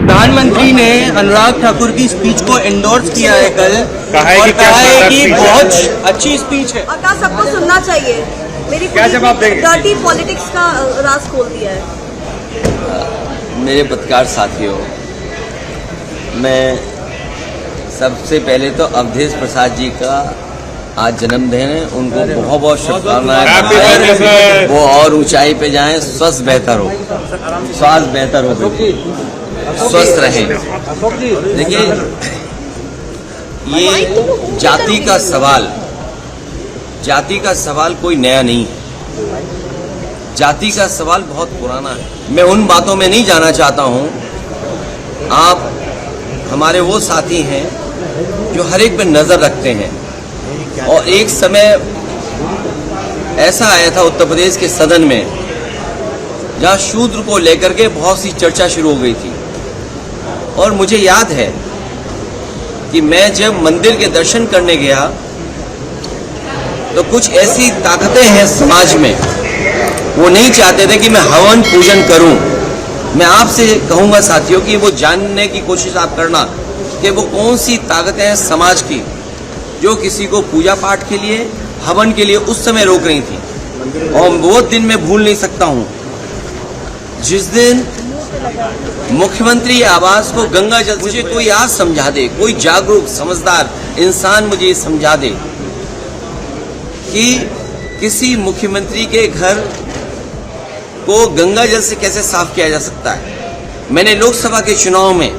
प्रधानमंत्री ने अनुराग ठाकुर की स्पीच को एंडोर्स किया है कल और कहा है कि बहुत अच्छी स्पीच है और कहा सबको सुनना चाहिए। मेरी क्या जवाब देंगे? डर्टी पॉलिटिक्स का राज खोल दिया है। मेरे पत्रकार साथियों, मैं सबसे पहले तो अवधेश प्रसाद जी का आज जन्मदिन है, उनको बहुत बहुत शुभकामनाएं। वो और ऊंचाई पे जाएं, स्वास्थ्य बेहतर हो, स्वास्थ्य बेहतर हो, स्वस्थ रहें। देखिए, ये जाति का सवाल कोई नया नहीं है। जाति का सवाल बहुत पुराना है। मैं उन बातों में नहीं जाना चाहता हूं। आप हमारे वो साथी हैं जो हर एक पे नजर रखते हैं, और एक समय ऐसा आया था उत्तर प्रदेश के सदन में जहां शूद्र को लेकर के बहुत सी चर्चा शुरू हो गई थी। और मुझे याद है कि मैं जब मंदिर के दर्शन करने गया तो कुछ ऐसी ताकतें हैं समाज में, वो नहीं चाहते थे कि मैं हवन पूजन करूं। मैं आपसे कहूंगा साथियों कि वो जानने की कोशिश आप करना कि वो कौन सी ताकतें हैं समाज की जो किसी को पूजा पाठ के लिए, हवन के लिए उस समय रोक रही थी। और वो दिन मैं भूल नहीं सकता हूं जिस दिन मुख्यमंत्री आवास को गंगा जल, मुझे कोई आज समझा दे, कोई जागरूक समझदार इंसान मुझे ये समझा दे कि किसी मुख्यमंत्री के घर को गंगा जल से कैसे साफ किया जा सकता है। मैंने लोकसभा के चुनाव में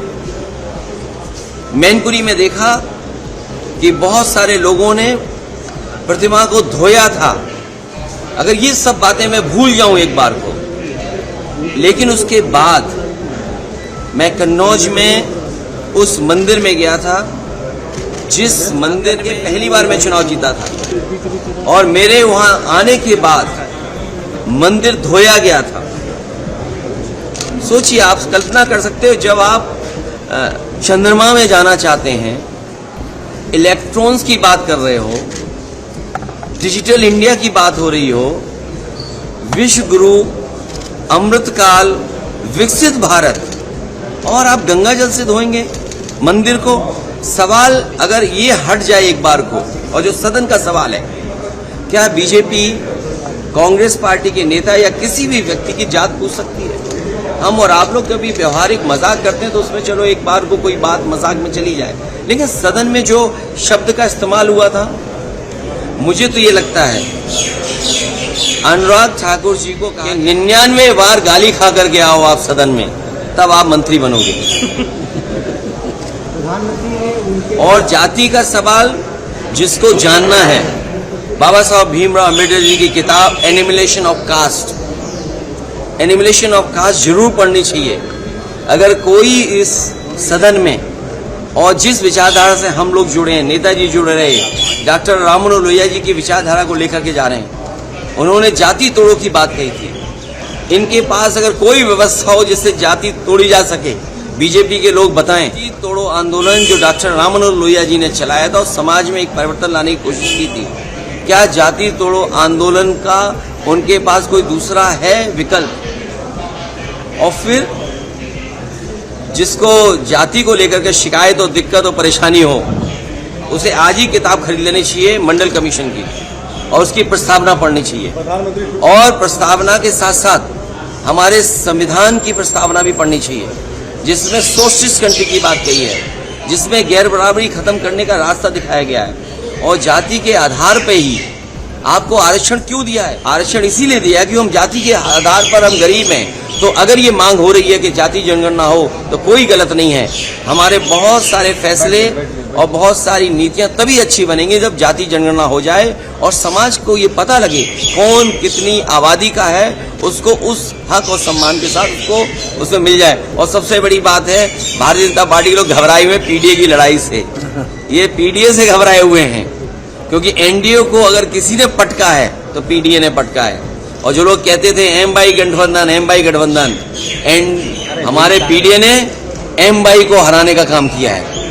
मैनपुरी में देखा कि बहुत सारे लोगों ने प्रतिमा को धोया था। अगर ये सब बातें मैं भूल जाऊं एक बार को, लेकिन उसके बाद मैं कन्नौज में उस मंदिर में गया था जिस मंदिर में पहली बार मैं चुनाव जीता था, और मेरे वहां आने के बाद मंदिर धोया गया था। सोचिए, आप कल्पना कर सकते हो, जब आप चंद्रमा में जाना चाहते हैं, इलेक्ट्रॉन्स की बात कर रहे हो, डिजिटल इंडिया की बात हो रही हो, विश्व गुरु, अमृतकाल, विकसित भारत, और आप गंगा जल से धोएंगे मंदिर को। सवाल अगर ये हट जाए एक बार को, और जो सदन का सवाल है, क्या बीजेपी, कांग्रेस पार्टी के नेता या किसी भी व्यक्ति की जात पूछ सकती है? हम और आप लोग कभी व्यवहारिक मजाक करते हैं तो उसमें चलो एक बार को कोई बात मजाक में चली जाए, लेकिन सदन में जो शब्द का इस्तेमाल हुआ था, मुझे तो ये लगता है अनुराग ठाकुर जी को 99 बार गाली खा करके आओ आप सदन में, तब आप मंत्री बनोगे। और जाति का सवाल जिसको जानना है, बाबा साहब भीमराव अम्बेडकर जी की किताब एनिमिलेशन ऑफ कास्ट, एनिमिलेशन ऑफ कास्ट जरूर पढ़नी चाहिए। अगर कोई इस सदन में, और जिस विचारधारा से हम लोग जुड़े हैं, नेताजी जुड़े रहे, डॉक्टर राममनोहर लोहिया जी की विचारधारा को लेकर के जा रहे हैं, उन्होंने जाति तोड़ो की बात कही थी। इनके पास अगर कोई व्यवस्था हो जिससे जाति तोड़ी जा सके, बीजेपी के लोग बताएं। जाति तोड़ो आंदोलन जो डॉक्टर राममनोहर लोहिया जी ने चलाया था और समाज में एक परिवर्तन लाने की कोशिश की थी, क्या जाति तोड़ो आंदोलन का उनके पास कोई दूसरा है विकल्प? और फिर जिसको जाति को लेकर के शिकायत और दिक्कत और परेशानी हो, उसे आज ही किताब खरीद लेनी चाहिए मंडल कमीशन की, और उसकी प्रस्तावना पढ़नी चाहिए। और प्रस्तावना के साथ साथ हमारे संविधान की प्रस्तावना भी पढ़नी चाहिए, जिसमें सोशलिस्ट कंट्री की बात कही है, जिसमें गैर बराबरी खत्म करने का रास्ता दिखाया गया है। और जाति के आधार पे ही आपको आरक्षण क्यों दिया है? आरक्षण इसीलिए दिया है कि हम जाति के आधार पर हम गरीब हैं। तो अगर ये मांग हो रही है कि जाति जनगणना हो तो कोई गलत नहीं है। हमारे बहुत सारे फैसले और बहुत सारी नीतियां तभी अच्छी बनेंगी जब जाति जनगणना हो जाए और समाज को ये पता लगे कौन कितनी आबादी का है, उसको उस हक और सम्मान के साथ उसको उसमें मिल जाए। और सबसे बड़ी बात है, भारतीय जनता पार्टी के लोग घबराए हुए पीडीए की लड़ाई से, ये पीडीए से घबराए हुए हैं, क्योंकि एनडीए को अगर किसी ने पटका है तो पीडीए ने पटका है। और जो लोग कहते थे एम बाई गठबंधन, हमारे पीडीए ने एम बाई को हराने का काम किया है।